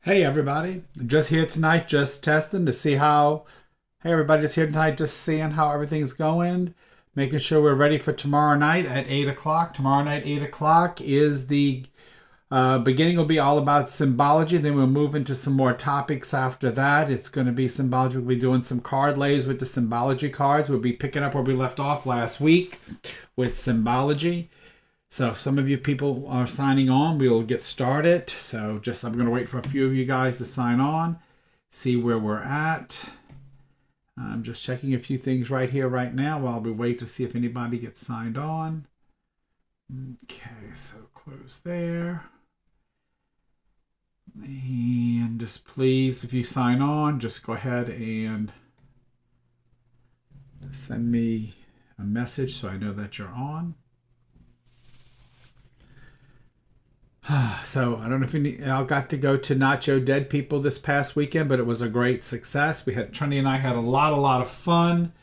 Hey everybody, just here tonight, just testing to see how. Hey everybody, just here tonight, just seeing how everything's going, making sure we're ready for tomorrow night at 8 o'clock. Tomorrow night, 8 o'clock is the beginning, will be all about symbology. Then we'll move into some more topics after that. It's going to be symbology. We'll be doing some card lays with the symbology cards. We'll be picking up where we left off last week with symbology. So if some of you people are signing on, we'll get started. So I'm going to wait for a few of you guys to sign on, see where we're at. I'm just checking a few things right here, right now, while we wait to see if anybody gets signed on. Okay, so close there. And just please, if you sign on, just go ahead and send me a message so I know that you're on. So I don't know if I got to go to Nacho Dead People this past weekend, but it was a great success. Trini and I had a lot of fun.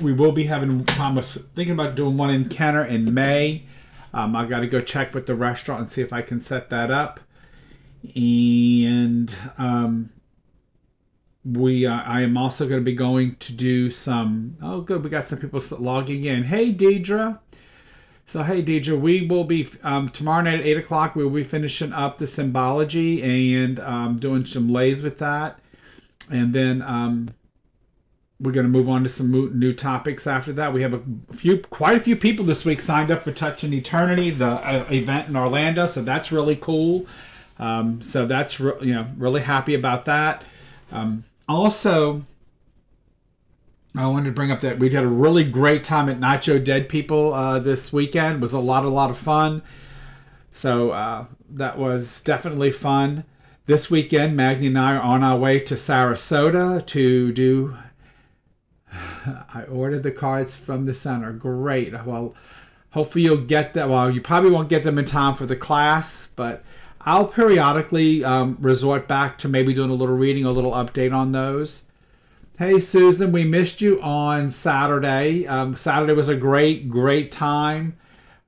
We will be having, I was thinking about doing one in Kenner in May. I got to go check with the restaurant and see if I can set that up. And I am also going to be going to do some. Oh, good, we got some people logging in. Hey, Deidre. So, hey, Deidre, we will be, tomorrow night at 8 o'clock, we will be finishing up the symbology and doing some lays with that. And then we're going to move on to some new topics after that. We have quite a few people this week signed up for Touch in Eternity, the event in Orlando. So that's really cool. So that's, really happy about that. Also, I wanted to bring up that we had a really great time at Nacho Dead People this weekend. It was a lot of fun. So that was definitely fun. This weekend, Maggie and I are on our way to Sarasota to do. I ordered the cards from the center. Great. Well, hopefully you'll get that. Well, you probably won't get them in time for the class, but I'll periodically resort back to maybe doing a little reading, a little update on those. Hey, Susan, we missed you on Saturday. Saturday was a great time.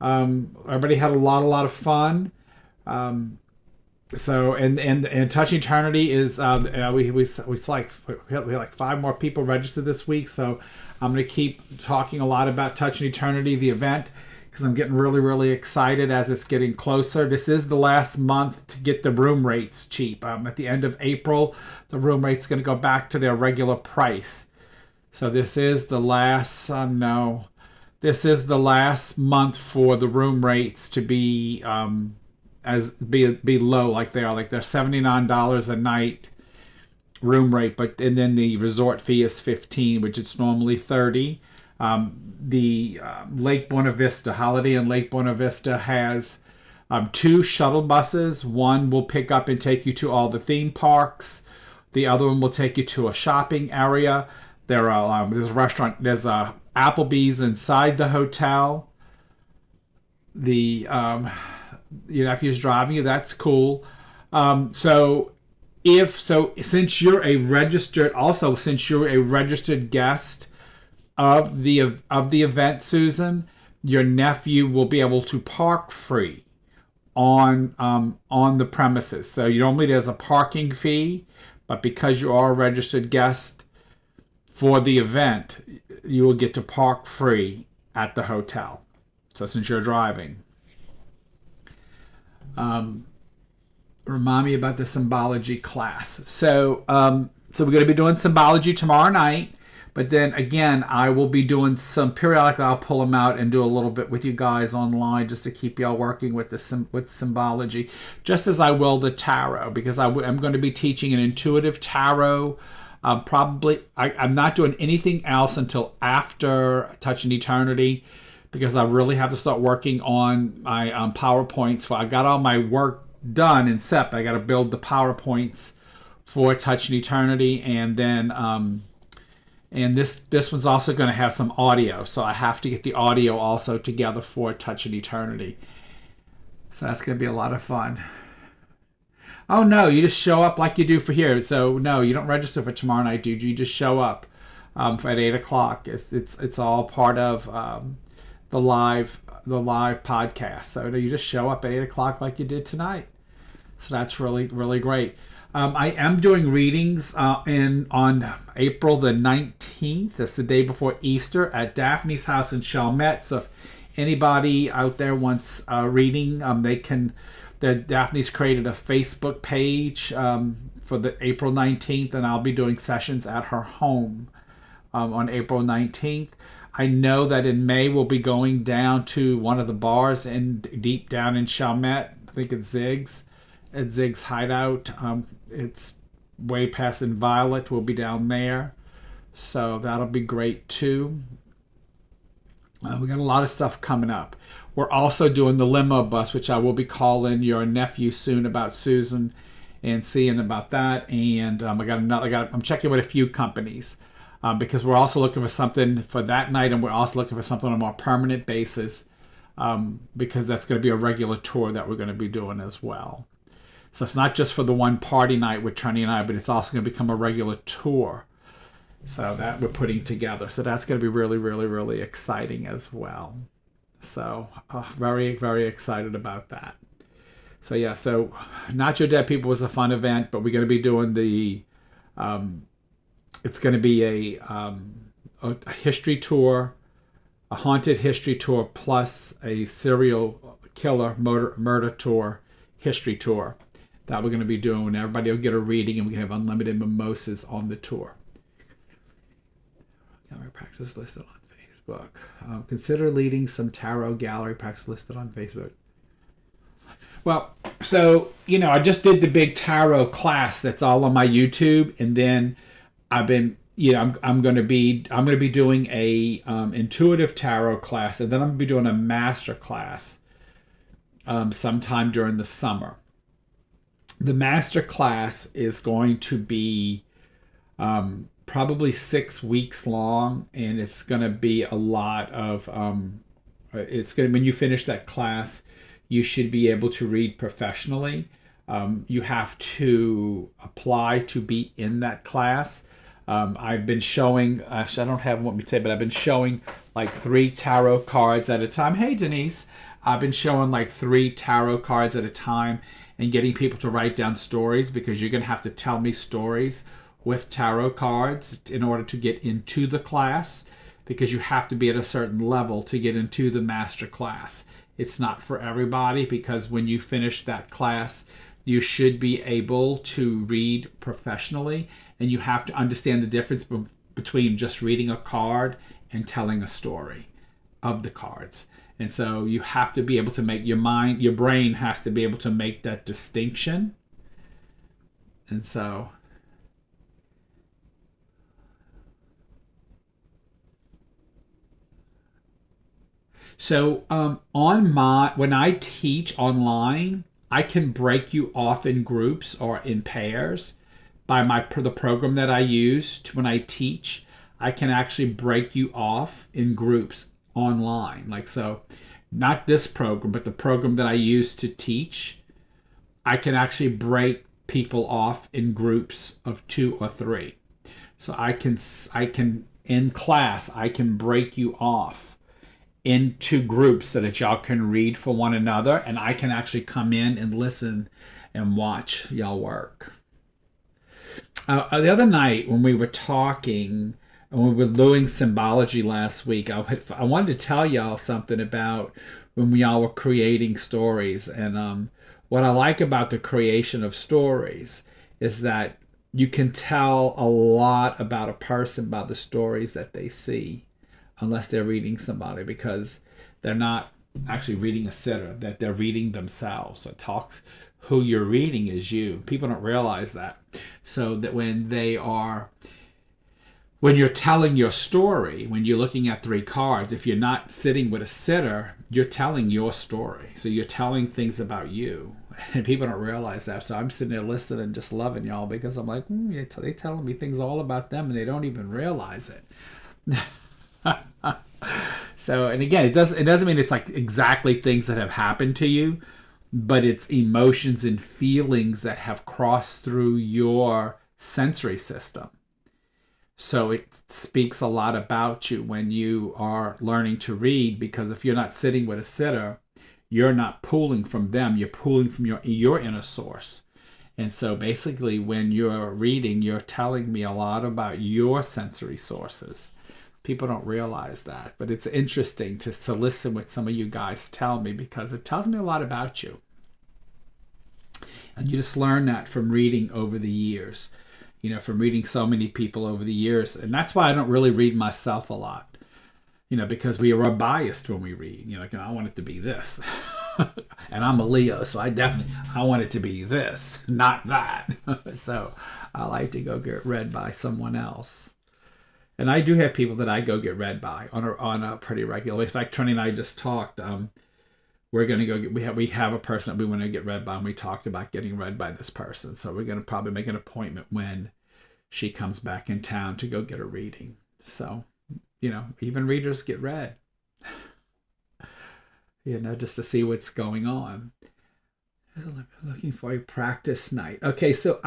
Everybody had a lot of fun. So and Touch Eternity is we had like 5 more people registered this week. So I'm going to keep talking a lot about Touch Eternity, the event, because I'm getting really excited as it's getting closer. This is the last month to get the room rates cheap. At the end of April, the room rate's going to go back to their regular price. So this is the last this is the last month for the room rates to be be low like they are. Like they're $79 a night room rate, and then the resort fee is $15, which it's normally $30. The Lake Buena Vista, Holiday Inn Lake Buena Vista has 2 shuttle buses. One will pick up and take you to all the theme parks. The other one will take you to a shopping area. There's a restaurant. There's a Applebee's inside the hotel. The nephew's driving you. That's cool. Since you're a registered guest of the event, Susan, your nephew will be able to park free on the premises. So normally there's a parking fee, but because you are a registered guest for the event, you will get to park free at the hotel. So since you're driving, remind me about the symbology class. So we're going to be doing symbology tomorrow night. But then again, I will be doing some periodically. I'll pull them out and do a little bit with you guys online just to keep y'all working with with symbology, just as I will the tarot, because I'm going to be teaching an intuitive tarot. I'm not doing anything else until after Touch in Eternity, because I really have to start working on my PowerPoints. I got all my work done and set, but I got to build the PowerPoints for Touch in Eternity, and then. And this one's also going to have some audio, so I have to get the audio also together for Touch in Eternity. So that's going to be a lot of fun. Oh no, you just show up like you do for here. So no, you don't register for tomorrow night, dude. You just show up at 8 o'clock. It's all part of the live podcast. So you just show up at 8 o'clock like you did tonight. So that's really, really great. I am doing readings on April the 19th. That's the day before Easter at Daphne's house in Chalmette. So if anybody out there wants reading, they can. Daphne's created a Facebook page for the April 19th, and I'll be doing sessions at her home on April 19th. I know that in May we'll be going down to one of the bars in deep down in Chalmette. I think it's Zig's. At Zig's Hideout. It's way past in Violet. We'll be down there. So that'll be great too. We got a lot of stuff coming up. We're also doing the limo bus, which I will be calling your nephew soon about Susan and seeing about that. And I'm checking with a few companies because we're also looking for something for that night, and we're also looking for something on a more permanent basis because that's going to be a regular tour that we're going to be doing as well. So it's not just for the one party night with Trini and I, but it's also going to become a regular tour. So that we're putting together. So that's going to be really, really, really exciting as well. So very, very excited about that. So yeah, so Not Your Dead People was a fun event, but we're going to be doing the, it's going to be a history tour, a haunted history tour, plus a serial killer murder tour, history tour that we're going to be doing. Everybody will get a reading, and we can have unlimited mimosas on the tour. Gallery practice listed on Facebook. Consider leading some tarot gallery practice listed on Facebook. Well, so, I just did the big tarot class that's all on my YouTube, and then I've been, I'm going to be doing a intuitive tarot class, and then I'm going to be doing a master class sometime during the summer. The master class is going to be probably 6 weeks long, and it's going to be a lot of when you finish that class, you should be able to read professionally. You have to apply to be in that class. I've been showing, actually I don't have what me to say, but I've been showing like 3 tarot cards at a time. Hey Denise, I've been showing like 3 tarot cards at a time and getting people to write down stories, because you're going to have to tell me stories with tarot cards in order to get into the class, because you have to be at a certain level to get into the master class. It's not for everybody, because when you finish that class, you should be able to read professionally, and you have to understand the difference between just reading a card and telling a story of the cards. And so you have to be able to make your brain has to be able to make that distinction. And so when I teach online, I can break you off in groups or in pairs by the program that I use when I teach. I can actually break you off in groups online. Like, so not this program, but the program that I use to teach, I can actually break people off in groups of 2 or 3. So I can in class, I can break you off into groups so that y'all can read for one another, and I can actually come in and listen and watch y'all work. The other night when we were talking and we were doing symbology last week, I wanted to tell y'all something about when y'all were creating stories. And what I like about the creation of stories is that you can tell a lot about a person by the stories that they see, unless they're reading somebody, because they're not actually reading a sitter, that they're reading themselves. So it talks, who you're reading is you. People don't realize that. So that when you're telling your story, when you're looking at 3 cards, if you're not sitting with a sitter, you're telling your story. So you're telling things about you. And people don't realize that. So I'm sitting there listening and just loving y'all, because I'm like, they're telling me things all about them and they don't even realize it. So, and again, it doesn't mean it's like exactly things that have happened to you, but it's emotions and feelings that have crossed through your sensory system. So it speaks a lot about you when you are learning to read, because if you're not sitting with a sitter, You're not pulling from them, you're pulling from your inner source. And so basically when you're reading, you're telling me a lot about your sensory sources. People don't realize that, but it's interesting to listen what some of you guys tell me, because it tells me a lot about you. And you just learn that from reading over the years, from reading so many people over the years. And that's why I don't really read myself a lot, because we are biased when we read. Like, I want it to be this. And I'm a Leo, so I want it to be this, not that. So I like to go get read by someone else. And I do have people that I go get read by on a pretty regular. In fact, Trini and I just talked. We're going to go we have a person that we want to get read by, and we talked about getting read by this person. So we're going to probably make an appointment when she comes back in town to go get a reading. So, even readers get read, just to see what's going on. Looking for a practice night. Okay, so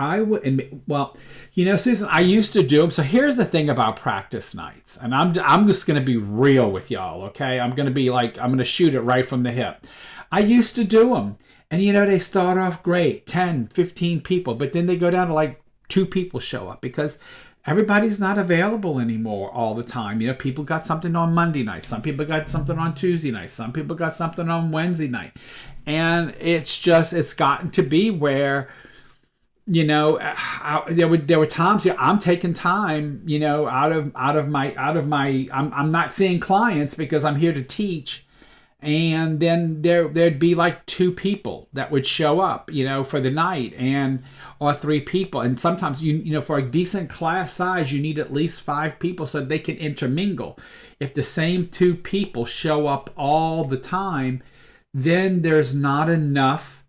Susan, I used to do them. So here's the thing about practice nights, and I'm just going to be real with y'all, okay? I'm going to shoot it right from the hip. I used to do them, and they start off great, 10, 15 people, but then they go down to like 2 people show up, because everybody's not available anymore all the time. People got something on Monday night. Some people got something on Tuesday night. Some people got something on Wednesday night. And it's gotten to be where, there were times I'm taking time, I'm not seeing clients because I'm here to teach. And then there'd be like 2 people that would show up, for the night, or 3 people. And sometimes, for a decent class size, you need at least 5 people so they can intermingle. If the same 2 people show up all the time, then there's not enough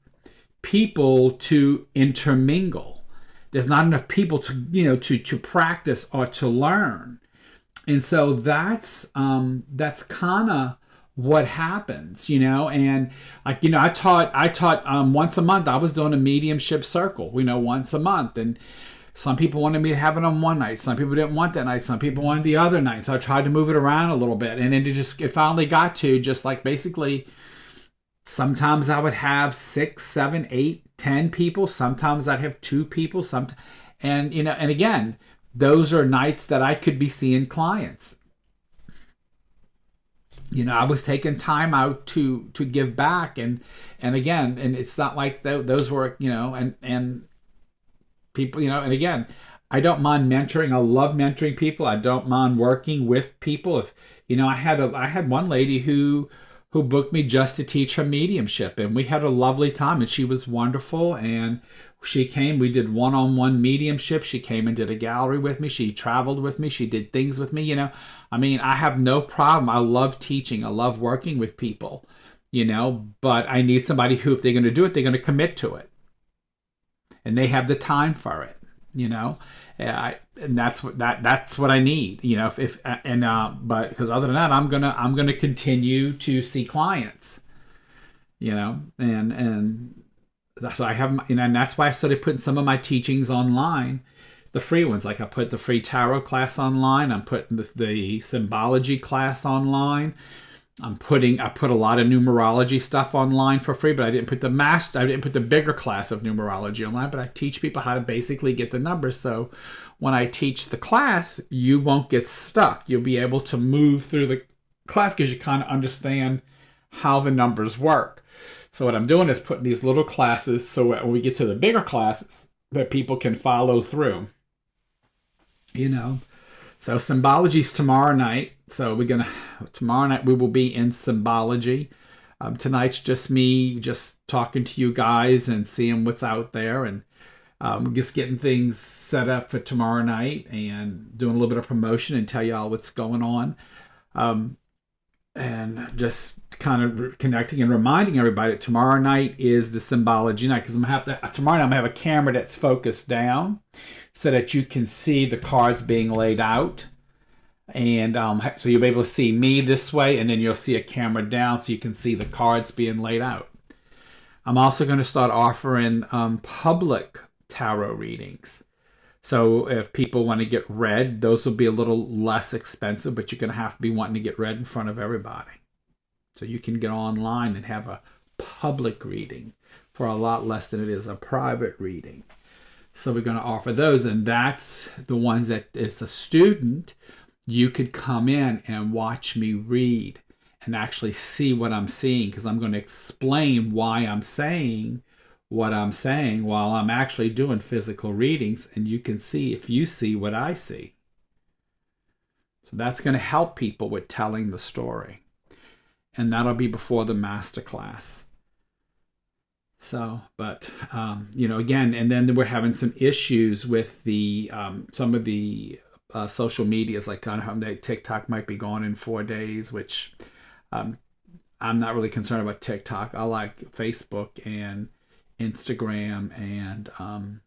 people to intermingle. There's not enough people to practice or to learn. And so that's kind of what happens, and I taught once a month. I was doing a mediumship circle, once a month, and some people wanted me to have it on one night. Some people didn't want that night. Some people wanted the other night. So I tried to move it around a little bit, and it finally got to just like basically sometimes I would have 6, 7, 8, 10 people. Sometimes I'd have 2 people. And again, those are nights that I could be seeing clients. I was taking time out to give back, and again, and it's not like those were, and people, and again, I don't mind mentoring. I love mentoring people. I don't mind working with people. If I had one lady who booked me just to teach her mediumship, and we had a lovely time, and she was wonderful. And she came, we did one-on-one mediumship. She came and did a gallery with me. She traveled with me. She did things with me, I have no problem. I love teaching. I love working with people, but I need somebody who, if they're going to do it, they're going to commit to it. And they have the time for it, and that's what I need, but because other than that, I'm going to continue to see clients, and so I have, and that's why I started putting some of my teachings online, the free ones. Like I put the free tarot class online. I'm putting the symbology class online. I put a lot of numerology stuff online for free, but I didn't put the bigger class of numerology online, but I teach people how to basically get the numbers. So when I teach the class, you won't get stuck. You'll be able to move through the class because you kind of understand how the numbers work. So what I'm doing is putting these little classes so when we get to the bigger classes that people can follow through. So symbology's tomorrow night. So tomorrow night we will be in symbology. Tonight's just me just talking to you guys and seeing what's out there, and just getting things set up for tomorrow night and doing a little bit of promotion and tell y'all what's going on. And just kind of connecting and reminding everybody that tomorrow night is the symbology night, because tomorrow night I'm gonna have a camera that's focused down so that you can see the cards being laid out, and so you'll be able to see me this way, and then you'll see a camera down so you can see the cards being laid out. I'm also going to start offering public tarot readings. So if people want to get read, those will be a little less expensive, but you're going to have to be wanting to get read in front of everybody. So you can get online and have a public reading for a lot less than it is a private reading. So we're going to offer those, and that's the ones that, as a student, you could come in and watch me read and actually see what I'm seeing, because I'm going to explain why I'm saying what I'm saying while I'm actually doing physical readings, and you can see if you see what I see. So that's going to help people with telling the story. And that'll be before the master class. So, but, again, and then we're having some issues with the some of the social medias, like kind of how TikTok might be gone in 4 days, which I'm not really concerned about TikTok. I like Facebook and Instagram and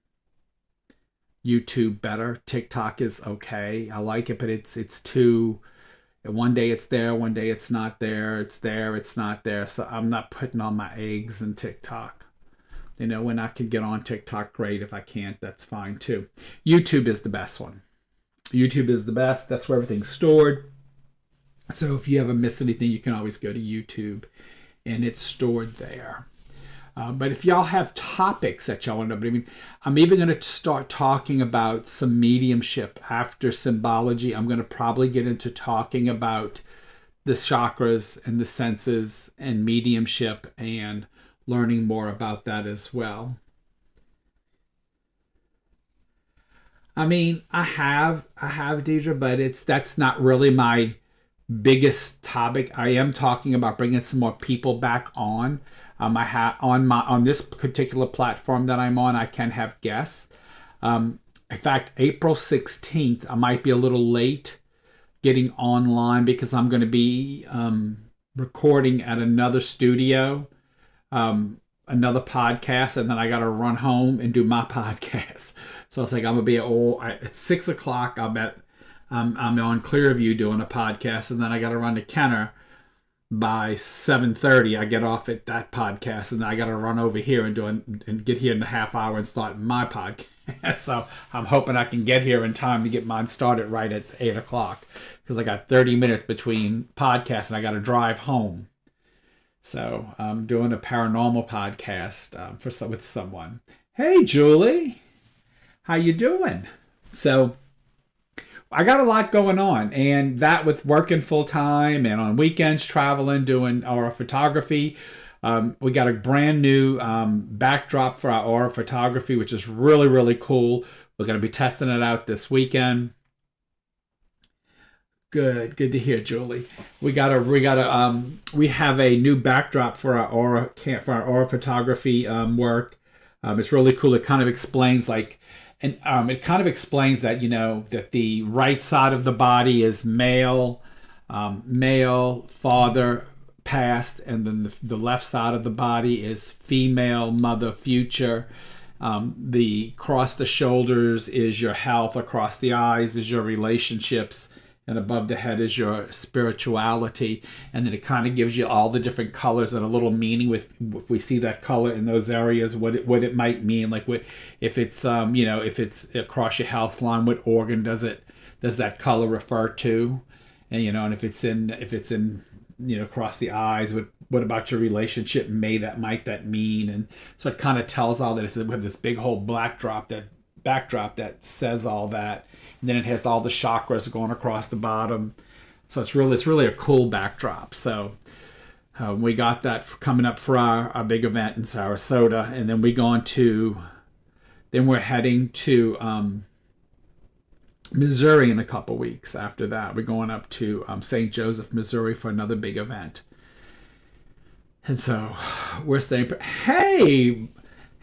YouTube better. TikTok is okay. I like it, but it's too... One day it's there, one day it's not there. It's there, it's not there. So I'm not putting all my eggs in TikTok. When I can get on TikTok, great. If I can't, that's fine too. YouTube is the best one. YouTube is the best. That's where everything's stored. So if you ever miss anything, you can always go to YouTube and it's stored there. But if y'all have topics that y'all want to know, I'm even going to start talking about some mediumship after symbology. I'm going to probably get into talking about the chakras and the senses and mediumship and learning more about that as well. I have Deidre, but that's not really my biggest topic. I am talking about bringing some more people back on. I have on this particular platform that I'm on, I can have guests. In fact, April 16th, I might be a little late getting online because I'm going to be recording at another studio, another podcast, and then I got to run home and do my podcast. So it's like I'm going to be at 6 o'clock. I'll bet I'm on Clearview doing a podcast, and then I got to run to Kenner. By 7:30, I get off at that podcast, and I got to run over here and get here in a half hour and start my podcast. So I'm hoping I can get here in time to get mine started right at 8 o'clock, because I got 30 minutes between podcasts and I got to drive home. So I'm doing a paranormal podcast with someone. Hey, Julie, how you doing? So I got a lot going on, and that with working full time and on weekends traveling, doing aura photography. We got a brand new backdrop for our aura photography, which is really, really cool. We're going to be testing it out this weekend. Good to hear, Julie. We have a new backdrop for our aura photography work. It's really cool. It kind of explains that, that the right side of the body is male, father, past, and then the left side of the body is female, mother, future. The across the shoulders is your health, across the eyes is your relationships, and above the head is your spirituality. And then it kind of gives you all the different colors and a little meaning with if we see that color in those areas, what it might mean. Like if it's if it's across your health line, what organ does that color refer to? And if it's in across the eyes, what about your relationship might that mean? And so it kind of tells all that. We have this big whole backdrop that says all that. And then it has all the chakras going across the bottom. So it's really a cool backdrop. So we got that coming up for our big event in Sarasota. And then we're heading to Missouri in a couple weeks after that. We're going up to St. Joseph, Missouri for another big event. And so we're staying. Hey,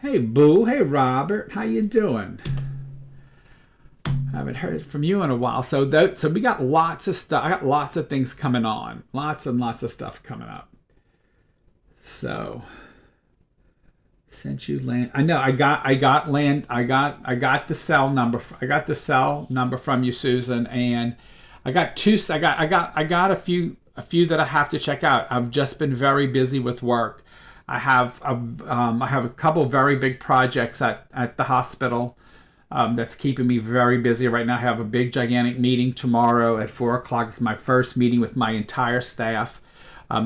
Boo. Hey, Robert. How you doing? I haven't heard from you in a while. So we got lots of stuff. I got lots of things coming on. Lots and lots of stuff coming up. So sent you land. I know I got land. I got the cell number. I got the cell number from you, Susan, and I got a few that I have to check out. I've just been very busy with work. I have a couple very big projects at the hospital. That's keeping me very busy right now. I have a big, gigantic meeting tomorrow at 4 o'clock. It's my first meeting with my entire staff.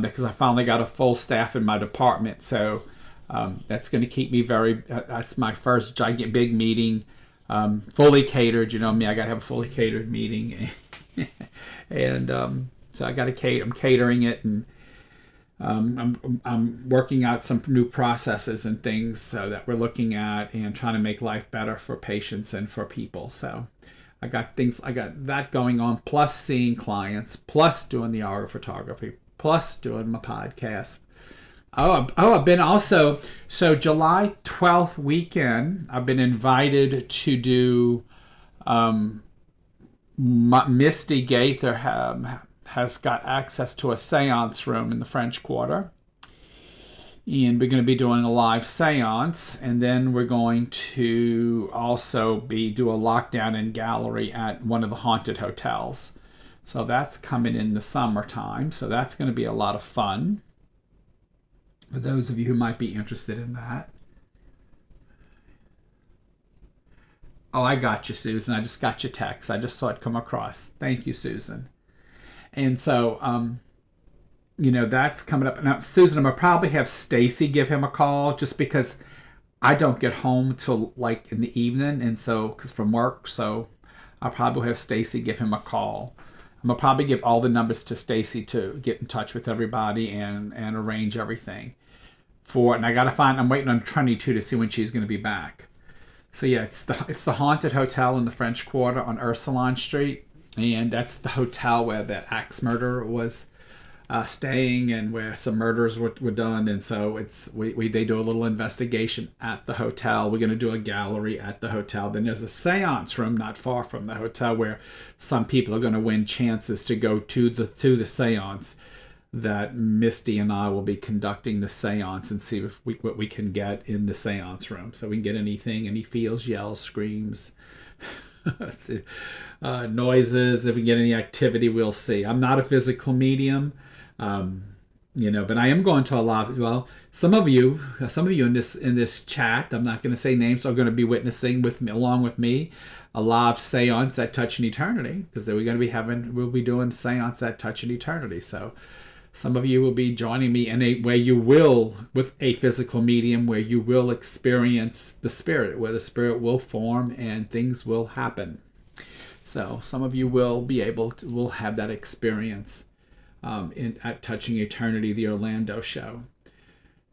because I finally got a full staff in my department. So that's going to keep me that's my first giant big meeting, fully catered. You know me, I got to have a fully catered meeting. And so I got to I'm catering it, and I'm working out some new processes and things that we're looking at and trying to make life better for patients and for people. So I got that going on, plus seeing clients, plus doing the aura photography, plus doing my podcast. I've been also, so July 12th weekend, I've been invited to do, Misty Gaither has got access to a seance room in the French Quarter. And we're going to be doing a live seance. And then we're going to also do a lockdown and gallery at one of the haunted hotels. So that's coming in the summertime. So that's going to be a lot of fun for those of you who might be interested in that. Oh, I got you, Susan. I just got your text. I just saw it come across. Thank you, Susan. And so, that's coming up. Now, Susan, I'm going to probably have Stacy give him a call, just because I don't get home till like in the evening, and so, because from work, so I'll probably have Stacy give him a call. I'm going to probably give all the numbers to Stacy to get in touch with everybody and arrange everything and I'm waiting on Trini too to see when she's going to be back. So yeah, it's the haunted hotel in the French Quarter on Ursuline Street. And that's the hotel where that axe murderer was staying, and where some murders were done. And so they do a little investigation at the hotel. We're going to do a gallery at the hotel. Then there's a seance room not far from the hotel where some people are going to win chances to go to the seance. That Misty and I will be conducting the seance and see what we can get in the seance room. So we can get any feels, yells, screams, noises. If we get any activity, we'll see. I'm not a physical medium, but I am going to a lot. Well, some of you in this chat, I'm not going to say names, are going to be witnessing with me, along with me, a live seance at Touch in Eternity, because we'll be doing seance at Touch in Eternity. So some of you will be joining me with a physical medium, where you will experience the spirit, where the spirit will form and things will happen. So some of you will have that experience at Touching Eternity, the Orlando show.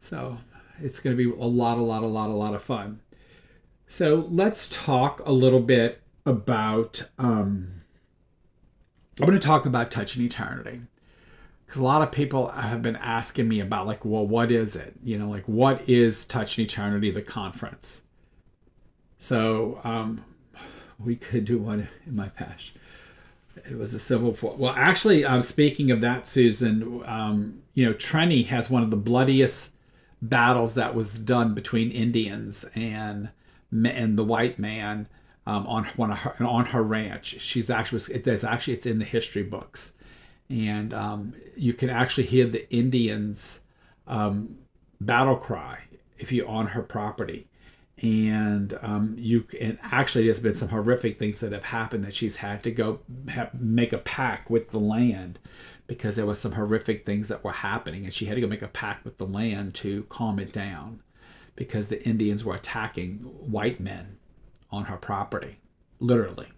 So it's going to be a lot of fun. So let's talk a little bit about, I'm going to talk about Touching Eternity. Because a lot of people have been asking me about, like, well, what is it? What is Touch in Eternity, the conference? So we could do one in my past. It was a civil war. Well, actually, speaking of that, Susan, Trini has one of the bloodiest battles that was done between Indians and the white man on her ranch. It's in the history books. And you can actually hear the Indians' battle cry if you're on her property. And actually there's been some horrific things that have happened, that she's had to go make a pact with the land, because there was some horrific things that were happening, and she had to go make a pact with the land to calm it down, because the Indians were attacking white men on her property, literally.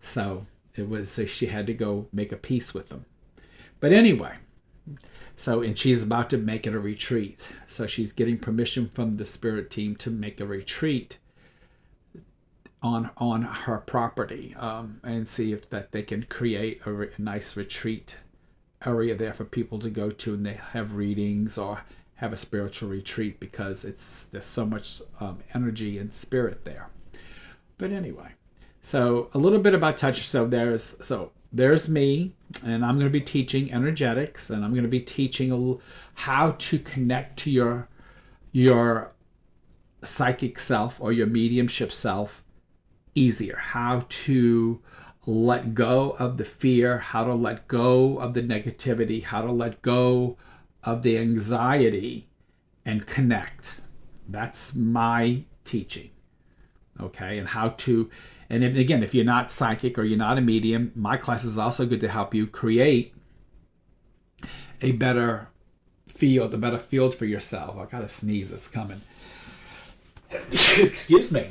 So she had to go make a peace with them. But anyway, and she's about to make it a retreat. So she's getting permission from the spirit team to make a retreat on her property, and see if they can create a nice retreat area there for people to go to, and they have readings or have a spiritual retreat, because there's so much energy and spirit there. But anyway. So a little bit about touch. So there's me, and I'm going to be teaching energetics, and I'm going to be teaching how to connect to your psychic self or your mediumship self easier, how to let go of the fear, how to let go of the negativity, how to let go of the anxiety and connect. That's my teaching. Okay, and again, if you're not psychic or you're not a medium, my class is also good to help you create a better field for yourself. I got to sneeze. It's coming. Excuse me.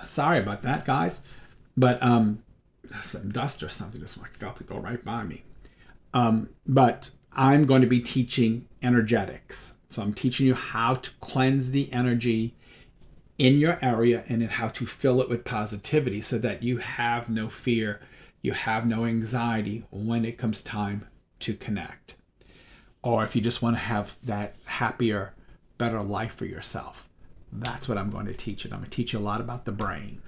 Sorry about that, guys. But some dust or something just felt to go right by me. But I'm going to be teaching energetics. So I'm teaching you how to cleanse the energy in your area and then how to fill it with positivity so that you have no fear, you have no anxiety when it comes time to connect. Or if you just want to have that happier, better life for yourself. That's what I'm going to teach you. I'm going to teach you a lot about the brain.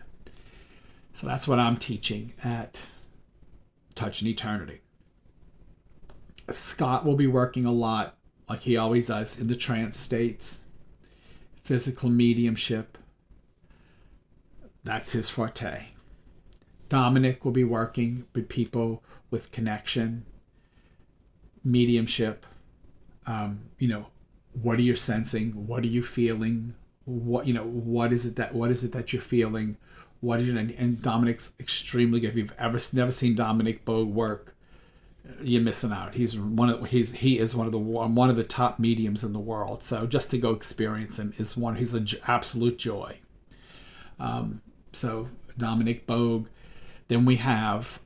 So that's what I'm teaching at Touch in Eternity. Scott will be working a lot, like he always does, in the trance states, physical mediumship. That's his forte. Dominic will be working with people with connection, mediumship. What are you sensing? What are you feeling? What is it that you're feeling? What is it? And Dominic's extremely good. If you've never seen Dominic Bogue work, you're missing out. He is one of the top mediums in the world. So just to go experience him he's an absolute joy. So Dominic Bogue. Then we have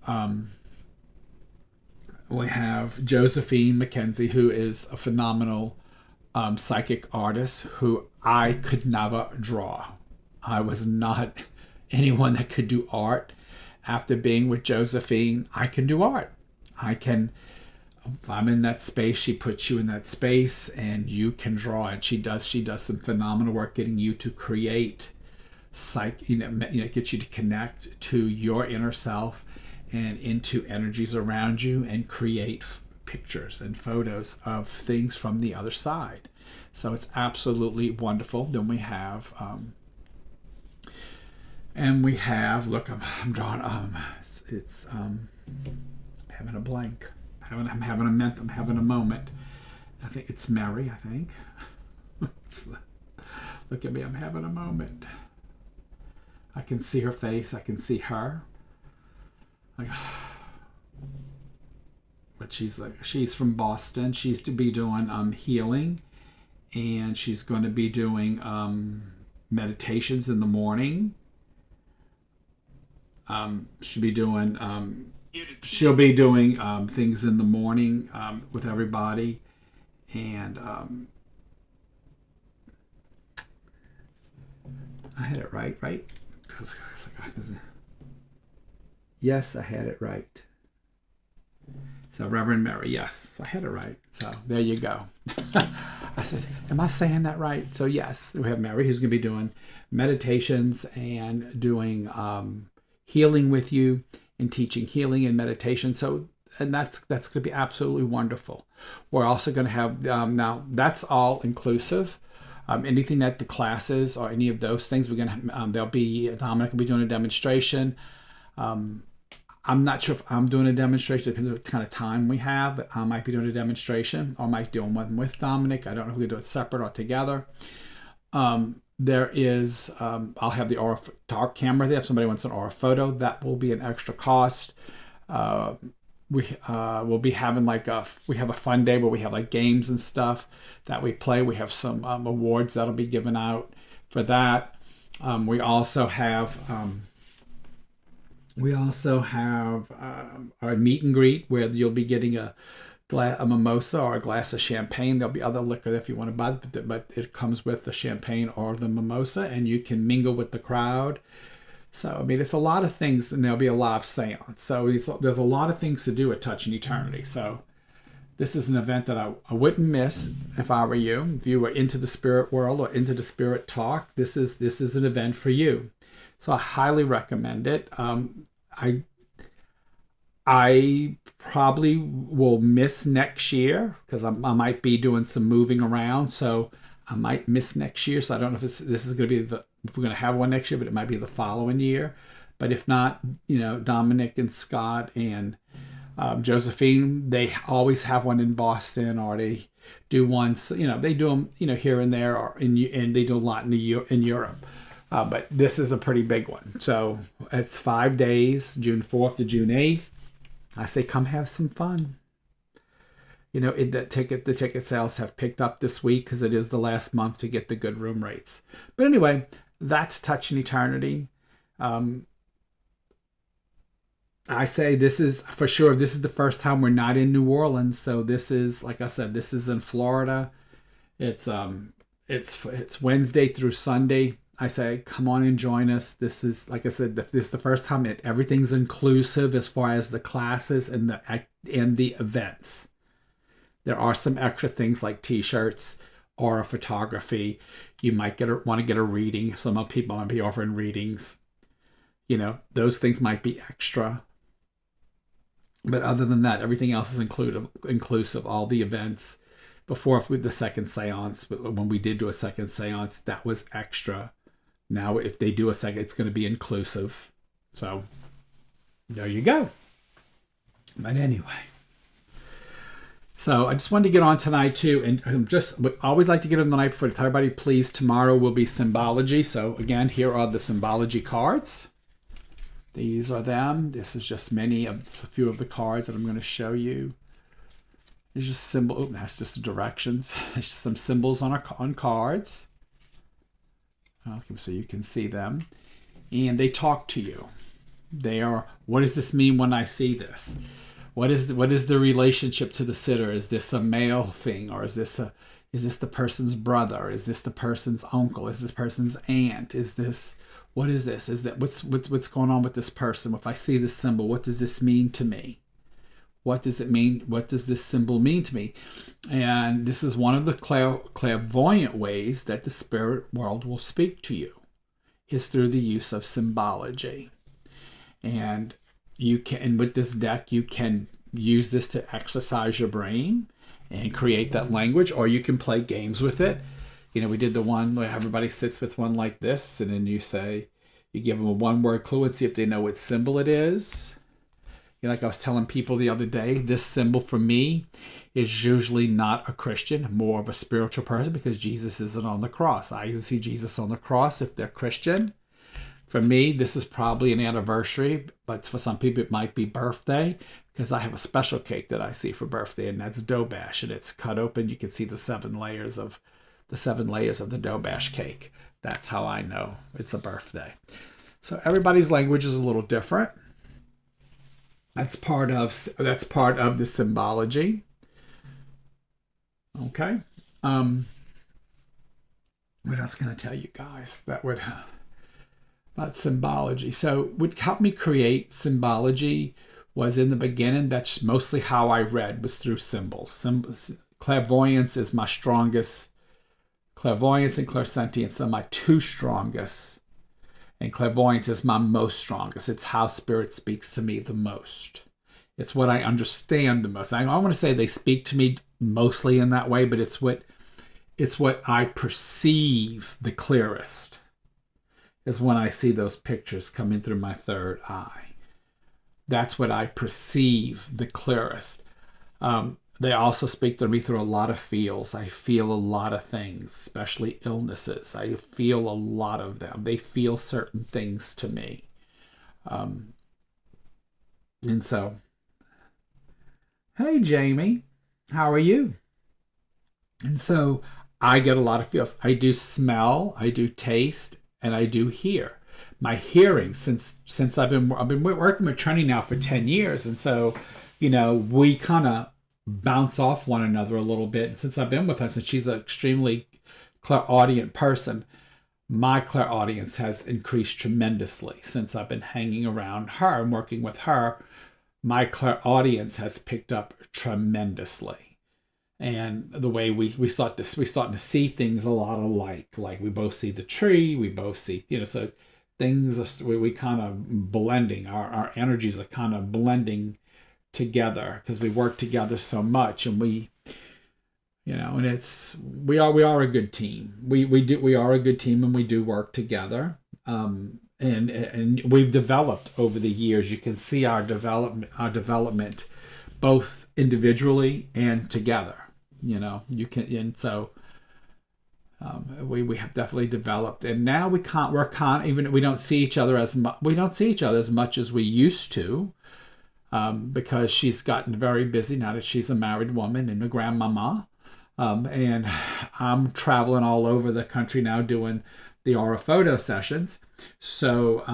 Josephine McKenzie, who is a phenomenal psychic artist who I could never draw. I was not anyone that could do art. After being with Josephine, I can do art. If I'm in that space, she puts you in that space and you can draw. And she does some phenomenal work getting you to create get you to connect to your inner self and into energies around you and create pictures and photos of things from the other side. So it's absolutely wonderful. Then we have look, I'm drawing I'm having a blank. I'm having a moment. I think it's Mary, I think. Look at me, I'm having a moment. I can see her face, I can see her. But she's from Boston. She's to be doing healing, and she's going to be doing meditations in the morning. She'll be doing things in the morning with everybody, and I had it right? Yes, I had it right. So Reverend Mary, yes, I had it right. So there you go. I said, am I saying that right? So yes, we have Mary who's going to be doing meditations and doing healing with you and teaching healing and meditation. And that's going to be absolutely wonderful. We're also going to have, now that's all inclusive. Anything that the classes or any of those things, Dominic will be doing a demonstration. I'm not sure if I'm doing a demonstration. It depends on what kind of time we have, but I might be doing a demonstration or I might do one with Dominic. I don't know if we can do it separate or together. There is, I'll have the aura dark camera there. If somebody wants an aura photo, that will be an extra cost. We'll be having we have a fun day where we have like games and stuff that we play. We have some awards that'll be given out for that. We also have our meet and greet where you'll be getting a mimosa or a glass of champagne. There'll be other liquor if you want to buy it, but it comes with the champagne or the mimosa, and you can mingle with the crowd. So, it's a lot of things, and there'll be a live seance. So there's a lot of things to do at Touch in Eternity. So this is an event that I wouldn't miss if I were you. If you were into the spirit world or into the spirit talk, this is an event for you. So I highly recommend it. I probably will miss next year because I might be doing some moving around. So I might miss next year. So I don't know if this is going to be if we're going to have one next year, but it might be the following year. But if not, Dominic and Scott and Josephine, they always have one in Boston, or they do ones, they do them, here and there, and they do a lot in Europe. But this is a pretty big one. So it's 5 days, June 4th to June 8th. I say come have some fun. The ticket sales have picked up this week because it is the last month to get the good room rates. But anyway, that's Touching Eternity. I say this is for sure. This is the first time we're not in New Orleans, so this is, like I said, this is in Florida. It's Wednesday through Sunday. I say, come on and join us. This is, like I said, this is the first time everything's inclusive as far as the classes and the events. There are some extra things like T-shirts or a photography. You might want to get a reading. Some people might be offering readings. Those things might be extra. But other than that, everything else is inclusive. All the events. Before with the second seance, when we did do a second seance, that was extra. Now, if they do a second, it's going to be inclusive. So, there you go. But anyway. So, I just wanted to get on tonight, too. And I always like to get on the night before to tell everybody, please, tomorrow will be symbology. So, again, here are the symbology cards. These are them. This is just a few of the cards that I'm going to show you. It's just symbol. Oh, that's just the directions. It's just some symbols on cards. Okay, so you can see them, and they talk to you. They are. What does this mean when I see this? What is the relationship to the sitter? Is this a male thing, or is this the person's brother? Is this the person's uncle? Is this person's aunt? What is this? Is that what's going on with this person? If I see this symbol, what does this mean to me? What does it mean? What does this symbol mean to me? And this is one of the clairvoyant ways that the spirit world will speak to you, is through the use of symbology. And with this deck, you can use this to exercise your brain and create that language, or you can play games with it. We did the one where everybody sits with one like this, and then you give them a one-word clue and see if they know what symbol it is. Like I was telling people the other day, this symbol for me is usually not a Christian, more of a spiritual person, because Jesus isn't on the cross. I usually see Jesus on the cross if they're Christian. For me, this is probably an anniversary, but for some people it might be birthday, because I have a special cake that I see for birthday, and that's dough bash, and it's cut open. You can see the 7 layers of the dough bash cake. That's how I know it's a birthday. So everybody's language is a little different. That's part of the symbology. Okay. What else can I tell you guys that would about symbology? So what helped me create symbology was, in the beginning, that's mostly how I read, was through symbols. Clairvoyance is my strongest. Clairvoyance and clairsentience are my 2 strongest. And clairvoyance is my most strongest. It's how spirit speaks to me the most. It's what I understand the most. I want to say they speak to me mostly in that way, but it's what I perceive the clearest, is when I see those pictures coming through my third eye. That's what I perceive the clearest. They also speak to me through a lot of feels. I feel a lot of things, especially illnesses. I feel a lot of them. They feel certain things to me. And so, hey, Jamie, how are you? And so I get a lot of feels. I do smell, I do taste, and I do hear. My hearing, since I've been working with Trini now for 10 years, and so, we kind of bounce off one another a little bit. And since I've been with her, since she's an extremely clairaudient person, my clairaudience has increased tremendously since I've been hanging around her and working with her. My clairaudience has picked up tremendously, and the way we're starting to see things a lot alike. Like, we both see the tree, we both see, so things are, we kind of blending. Our energies are kind of blending together because we work together so much, and we are a good team. We are a good team, and we do work together. And we've developed over the years. You can see our development both individually and together. You can, and so we have definitely developed, and now we don't see each other as much as we used to. because she's gotten very busy now that she's a married woman and a grandmama. And I'm traveling all over the country now doing the aura photo sessions. So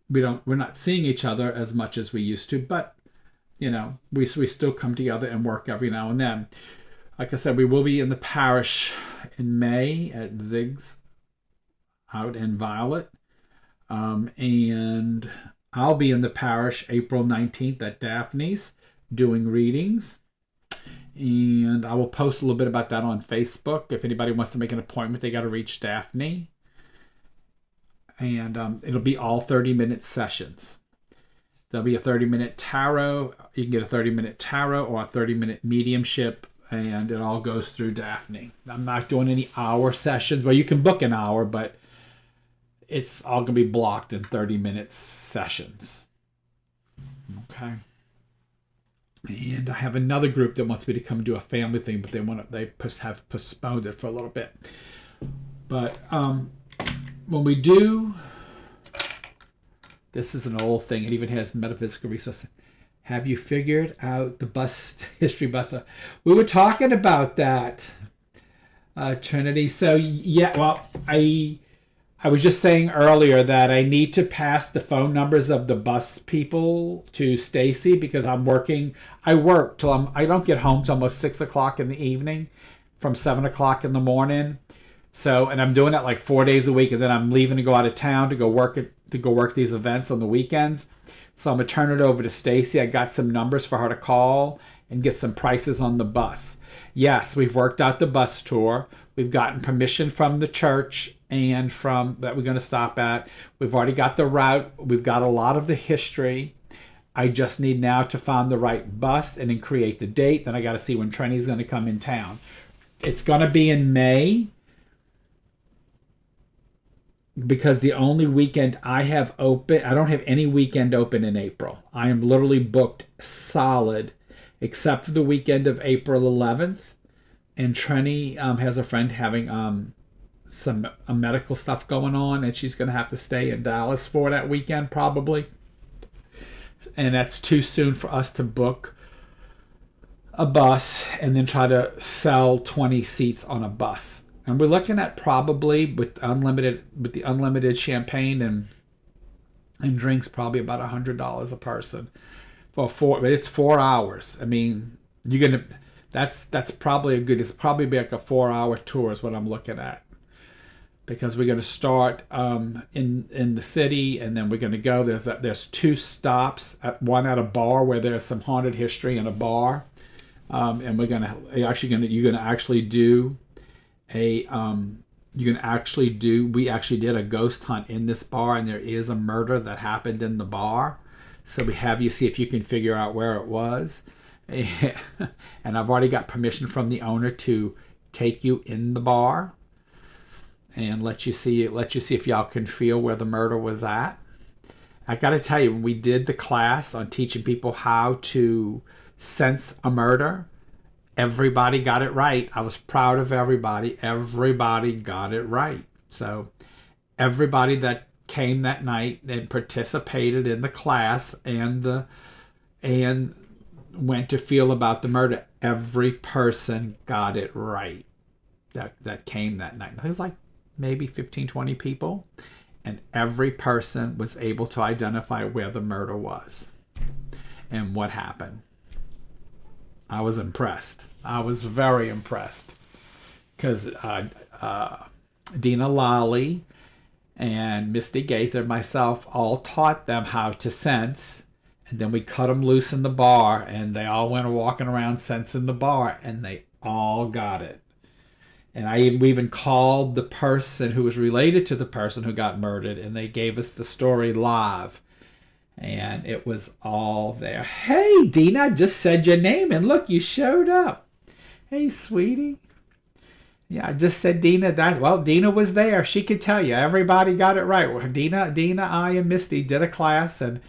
we're not seeing each other as much as we used to, but we still come together and work every now and then. Like I said, we will be in the parish in May at Zig's out in Violet. And I'll be in the parish April 19th at Daphne's doing readings. And I will post a little bit about that on Facebook. If anybody wants to make an appointment, they got to reach Daphne. And it'll be all 30-minute sessions. There'll be a 30-minute tarot. You can get a 30-minute tarot or a 30-minute mediumship, and it all goes through Daphne. I'm not doing any hour sessions. Well, you can book an hour, but it's all going to be blocked in 30-minute sessions. Okay. And I have another group that wants me to come do a family thing, but they have postponed it for a little bit. But when we do, this is an old thing. It even has metaphysical resources. Have you figured out the bus history bus? We were talking about that, Trinity. So yeah, well, I was just saying earlier that I need to pass the phone numbers of the bus people to Stacy because I work till I don't get home till almost 6 o'clock in the evening from 7 o'clock in the morning. So, and I'm doing that like 4 days a week, and then I'm leaving to go out of town to go work these events on the weekends. So I'm gonna turn it over to Stacy. I got some numbers for her to call and get some prices on the bus. Yes, we've worked out the bus tour. We've gotten permission from the church and from that we're going to stop at. We've already got the route. We've got a lot of the history. I just need now to find the right bus and then create the date. Then I got to see when Trini's going to come in town. It's going to be in May because the only weekend I have open, I don't have any weekend open in April. I am literally booked solid except for the weekend of April 11th. And Trini has a friend having some medical stuff going on, and she's going to have to stay in Dallas for that weekend probably. And that's too soon for us to book a bus and then try to sell 20 seats on a bus. And we're looking at probably with the unlimited champagne and drinks, probably about $100 a person but it's 4 hours. I mean, you're gonna. That's probably it's probably like a 4-hour tour is what I'm looking at. Because we're going to start in the city, and then we're going to go. There's 2 stops. One at a bar where there's some haunted history in a bar, and we're you're going to actually do a we actually did a ghost hunt in this bar, and there is a murder that happened in the bar. So we have you see if you can figure out where it was. And I've already got permission from the owner to take you in the bar and let you see if y'all can feel where the murder was at. I got to tell you, when we did the class on teaching people how to sense a murder, everybody got it right. I was proud of everybody. Everybody got it right. So everybody that came that night and participated in the class and went to feel about the murder, every person got it right that came that night. It was like maybe 15, 20 people, and every person was able to identify where the murder was and what happened. I was impressed. I was very impressed because Dina Lally and Misty Gaither and myself all taught them how to sense. And then we cut them loose in the bar, and they all went walking around sensing the bar, and they all got it. And we even called the person who was related to the person who got murdered, and they gave us the story live. And it was all there. Hey, Dina, I just said your name, and look, you showed up. Hey, sweetie. Yeah, I just said Dina. Dina was there. She could tell you. Everybody got it right. Dina, I, and Misty did a class, and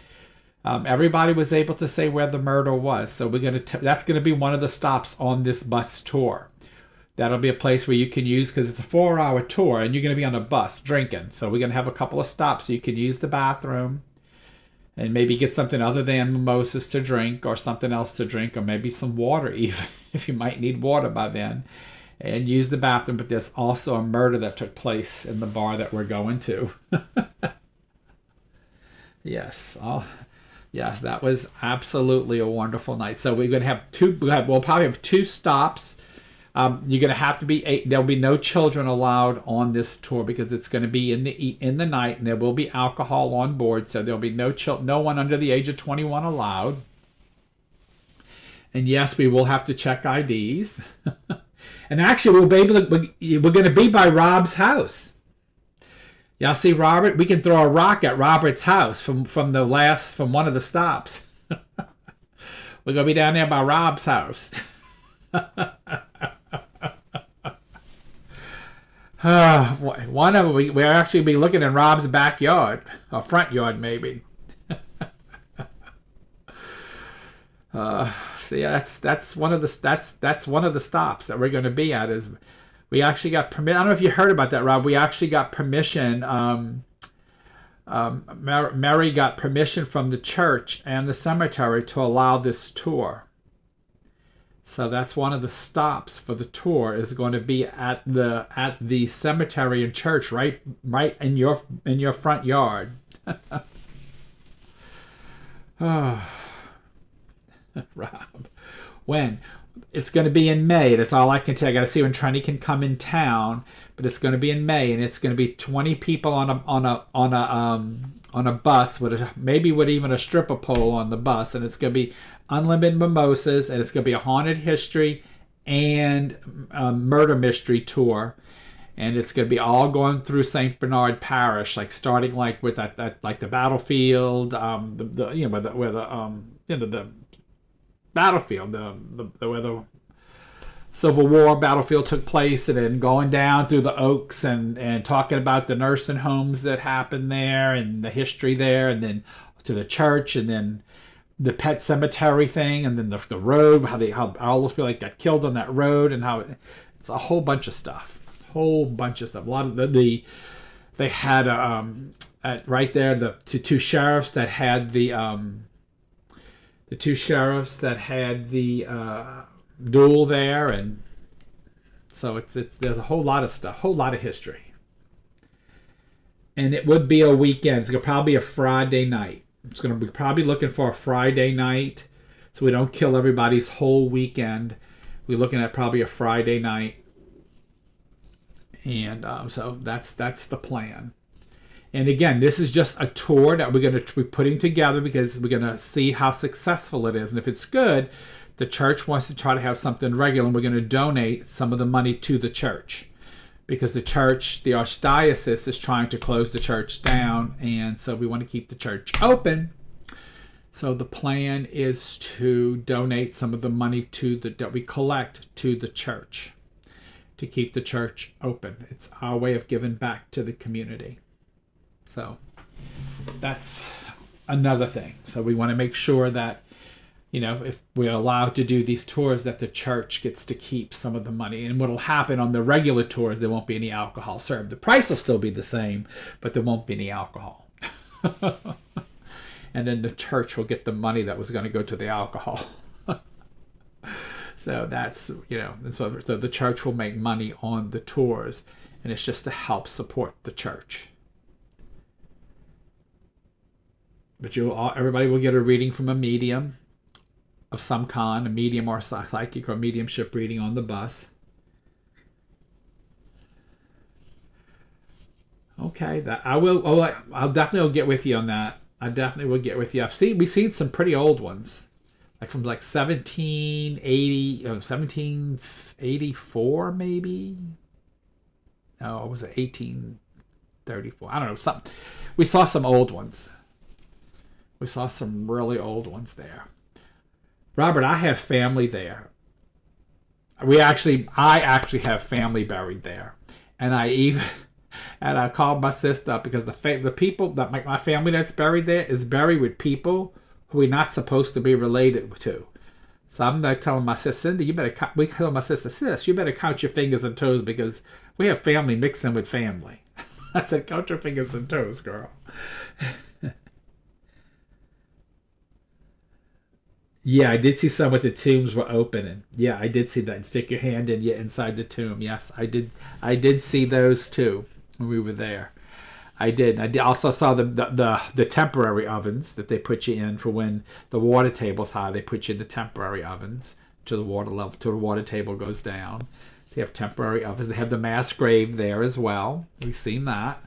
everybody was able to say where the murder was. So that's gonna be one of the stops on this bus tour. That'll be a place where you can use, because it's a 4-hour tour, and you're gonna be on a bus drinking. So we're gonna have a couple of stops so you can use the bathroom, and maybe get something other than mimosas to drink, or something else to drink, or maybe some water even, if you might need water by then, and use the bathroom. But there's also a murder that took place in the bar that we're going to. Yes. Yes, that was absolutely a wonderful night. So we're going to have we'll probably have 2 stops. You're going to have to be there'll be no children allowed on this tour, because it's going to be in the night, and there will be alcohol on board. So there'll be no one under the age of 21 allowed. And yes, we will have to check IDs. And actually, we're going to be by Rob's house. Y'all see Robert? We can throw a rock at Robert's house from one of the stops. We're gonna be down there by Rob's house. One of them, we'll actually be looking in Rob's backyard, or front yard maybe. So yeah, that's one of the stops that we're going to be at. Is we actually got permission. I don't know if you heard about that, Rob. We actually got permission. Mary got permission from the church and the cemetery to allow this tour. So that's one of the stops for the tour, is going to be at the cemetery and church, right in your front yard. Oh, Rob, when? It's going to be in May. That's all I can tell. I got to see when Trenny can come in town, but it's going to be in May, and it's going to be 20 people on a bus maybe with even a stripper pole on the bus, and it's going to be unlimited mimosas, and it's going to be a haunted history and murder mystery tour, and it's going to be all going through St. Bernard Parish, like starting like with that like the battlefield, the battlefield, where the Civil War battlefield took place, and then going down through the Oaks and talking about the nursing homes that happened there and the history there, and then to the church, and then the pet cemetery thing, and then the road, how all those people got killed on that road, and how it's a whole bunch of stuff. A lot of they had right there the two sheriffs that had the duel there, and so there's a whole lot of stuff, whole lot of history, and it would be a weekend. It's gonna probably be a Friday night. It's gonna be probably looking for a Friday night, so we don't kill everybody's whole weekend. We're looking at probably a Friday night, and so that's the plan. And again, this is just a tour that we're going to be putting together, because we're going to see how successful it is. And if it's good, the church wants to try to have something regular, and we're going to donate some of the money to the church, because the archdiocese is trying to close the church down, and so we want to keep the church open. So the plan is to donate some of the money that we collect to the church to keep the church open. It's our way of giving back to the community. So that's another thing. So we want to make sure that, if we're allowed to do these tours, that the church gets to keep some of the money. And what will happen on the regular tours, there won't be any alcohol served. The price will still be the same, but there won't be any alcohol. And then the church will get the money that was going to go to the alcohol. So that's, so the church will make money on the tours, and it's just to help support the church. But everybody will get a reading from a medium of some kind, a medium or psychic or mediumship reading on the bus. Okay, I'll definitely get with you on that. I definitely will get with you. We've seen some pretty old ones, like from like 1784 maybe. No, was it 1834? I don't know. Something. We saw some old ones. We saw some really old ones there. Robert, I have family there. I actually have family buried there, and I called my sister up, because the people that my family that's buried there is buried with people who we're not supposed to be related to. So I'm like telling my sister, Cindy, you better count your fingers and toes, because we have family mixing with family. I said, count your fingers and toes, girl. Yeah, I did see some with the tombs were opening. Yeah, I did see that. And stick your hand in, yeah, inside the tomb. Yes, I did. I did see those too when we were there. I did. Also saw the temporary ovens that they put you in for when the water table's high. They put you in the temporary ovens till the water level, till the water table goes down. They have temporary ovens. They have the mass grave there as well. We've seen that.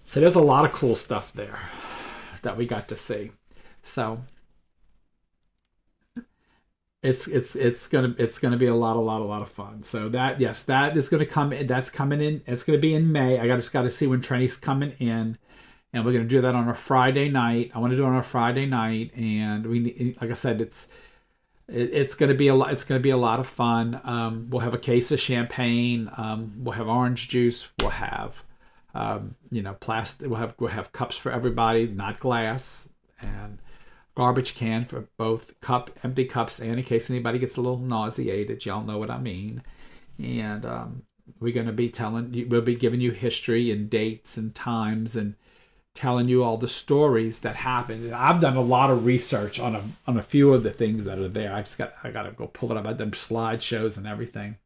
So there's a lot of cool stuff there that we got to see. So it's gonna be a lot of fun. So that, yes, that is gonna come in. That's coming in. It's gonna be in May. I just got to see when Trini's coming in, and we're gonna do that on a Friday night. I want to do it on a Friday night, and like I said, it's gonna be a lot. It's gonna be a lot of fun. We'll have a case of champagne. We'll have orange juice. We'll have plastic. We'll have cups for everybody, not glass, and garbage can for both empty cups, and in case anybody gets a little nauseated, y'all know what I mean. And we're going to be we'll be giving you history and dates and times and telling you all the stories that happened. And I've done a lot of research on a few of the things that are there. I got to go pull it up. I've done slideshows and everything.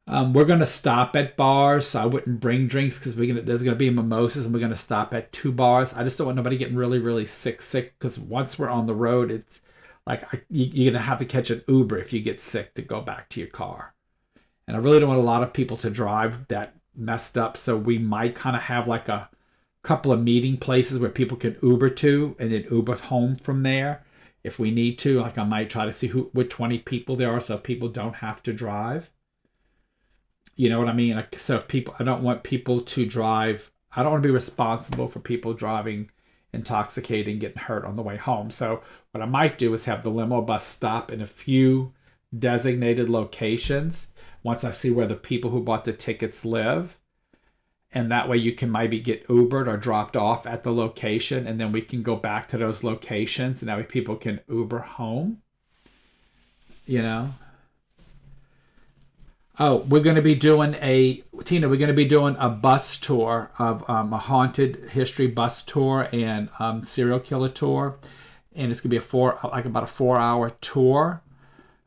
We're going to stop at bars, so I wouldn't bring drinks because there's going to be mimosas, and we're going to stop at 2 bars. I just don't want nobody getting really, really sick, because once we're on the road, it's like you're going to have to catch an Uber if you get sick to go back to your car. And I really don't want a lot of people to drive that messed up, so we might kind of have like a couple of meeting places where people can Uber to and then Uber home from there if we need to. Like I might try to see what 20 people there are so people don't have to drive. You know what I mean? So I don't want people to drive. I don't want to be responsible for people driving intoxicated and getting hurt on the way home. So what I might do is have the limo bus stop in a few designated locations once I see where the people who bought the tickets live. And that way you can maybe get Ubered or dropped off at the location, and then we can go back to those locations, and that way people can Uber home. You know? Oh, we're going to be doing we're going to be doing a bus tour of a haunted history bus tour and serial killer tour. And it's going to be about a 4-hour tour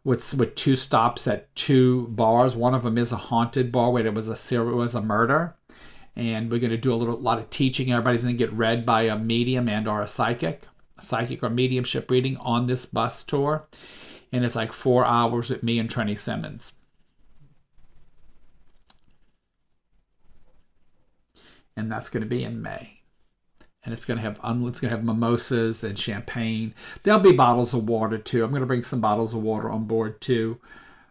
with 2 stops at 2 bars. One of them is a haunted bar where it was a murder. And we're going to do a lot of teaching. Everybody's going to get read by a medium and or a psychic or mediumship reading on this bus tour. And it's like 4 hours with me and Trini Simmons. And that's going to be in May, and it's going to have mimosas and champagne. There'll be bottles of water too. I'm going to bring some bottles of water on board too,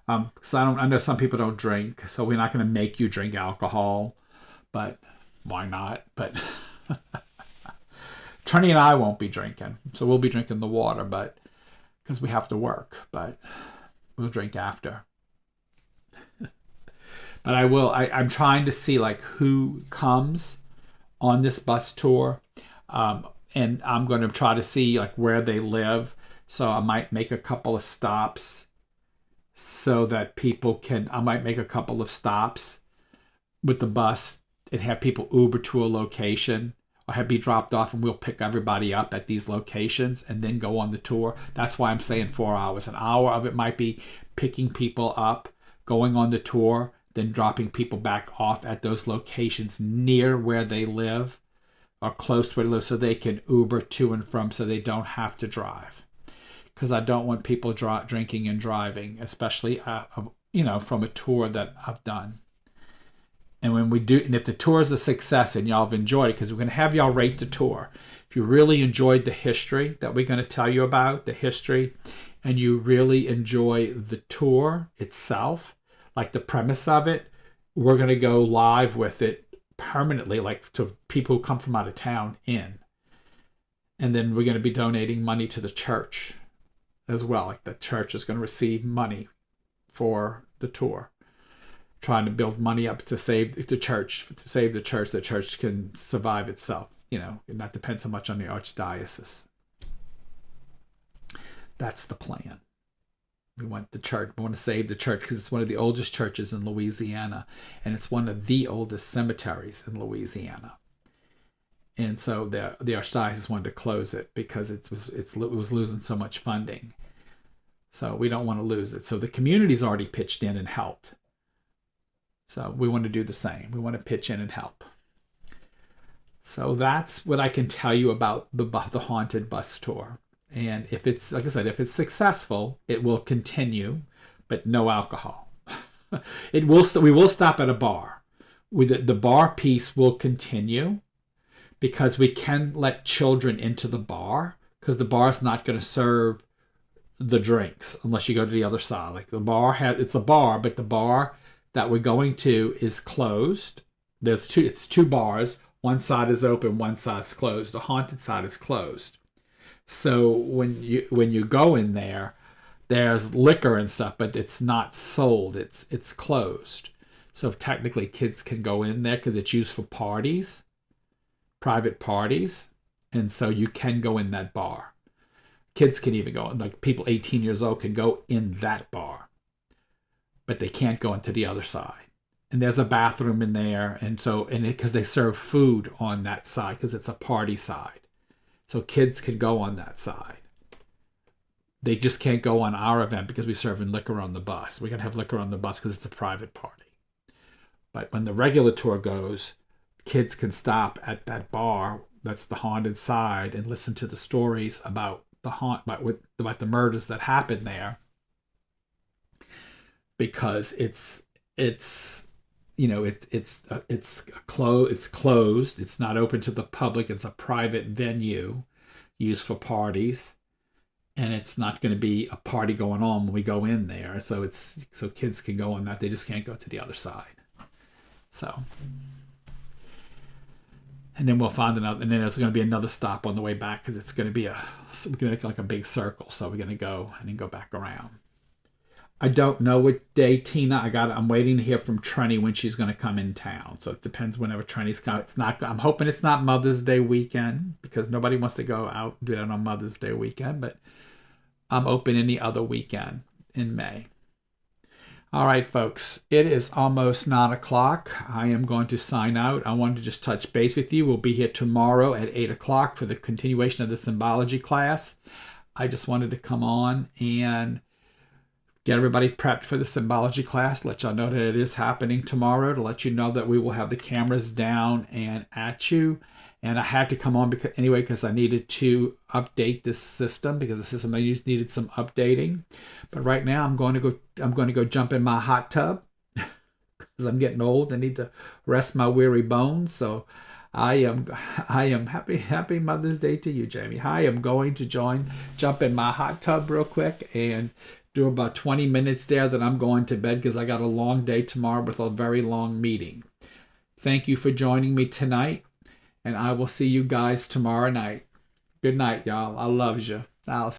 because I know some people don't drink, so we're not going to make you drink alcohol, but why not? But Trini and I won't be drinking, so we'll be drinking the water, but because we have to work, but we'll drink after. But I'm trying to see like who comes on this bus tour. And I'm going to try to see like where they live. So I might make a couple of stops so that I might make a couple of stops with the bus and have people Uber to a location or be dropped off, and we'll pick everybody up at these locations and then go on the tour. That's why I'm saying 4 hours. An hour of it might be picking people up, going on the tour, then dropping people back off at those locations near where they live or close to where they live so they can Uber to and from so they don't have to drive. Because I don't want people drinking and driving, especially from a tour that I've done. And when we do, and if the tour is a success and y'all have enjoyed it, because we're going to have y'all rate the tour. If you really enjoyed the history that we're going to tell you about, the history, and you really enjoy the tour itself, like the premise of it, we're going to go live with it permanently, like to people who come from out of town in. And then we're going to be donating money to the church as well. Like the church is going to receive money for the tour, trying to build money up to save the church, the church can survive itself, and not depend so much on the archdiocese. That's the plan. We want to save the church because it's one of the oldest churches in Louisiana, and it's one of the oldest cemeteries in Louisiana. And so the archdiocese wanted to close it because it was losing so much funding. So we don't want to lose it. So the community's already pitched in and helped. So we want to do the same. We want to pitch in and help. So that's what I can tell you about the haunted bus tour. And if it's, like I said, if it's successful, it will continue, but no alcohol. We will stop at a bar. The bar piece will continue because we can let children into the bar, because the bar's not going to serve the drinks unless you go to the other side. Like it's a bar, but the bar that we're going to is closed. It's two bars. One side is open, one side's closed. The haunted side is closed. So when you go in there, there's liquor and stuff, but it's not sold. It's closed. So technically kids can go in there because it's used for parties, private parties. And so you can go in that bar. Kids can even go, like people 18 years old can go in that bar, but they can't go into the other side. And there's a bathroom in there. And because they serve food on that side, because it's a party side. So kids can go on that side. They just can't go on our event because we're serving liquor on the bus. We're going to have liquor on the bus because it's a private party. But when the regular tour goes, kids can stop at that bar that's the haunted side and listen to the stories about about the murders that happened there, because it's closed. It's not open to the public. It's a private venue used for parties, and it's not going to be a party going on when we go in there. So kids can go on that. They just can't go to the other side. So, and then we'll find another, and then there's going to be another stop on the way back, because it's going to be we're going to make like a big circle. So we're going to go and then go back around. I don't know what day, Tina. I'm waiting to hear from Trenny when she's going to come in town. So it depends whenever Trenny's coming. I'm hoping it's not Mother's Day weekend, because nobody wants to go out and do that on Mother's Day weekend. But I'm open any other weekend in May. All right, folks. It is almost 9 o'clock. I am going to sign out. I wanted to just touch base with you. We'll be here tomorrow at 8 o'clock for the continuation of the symbology class. I just wanted to come on and get everybody prepped for the symbology class, let y'all know that it is happening tomorrow, to let you know that we will have the cameras down and at you. And I had to come on because I needed to update this system, because the system needed some updating. But right now I'm going to go jump in my hot tub because I'm getting old. I need to rest my weary bones. So I am happy Mother's Day to you, Jamie. I am going to jump in my hot tub real quick and do about 20 minutes there. Then I'm going to bed because I got a long day tomorrow with a very long meeting. Thank you for joining me tonight, and I will see you guys tomorrow night. Good night, y'all. I loves you. I'll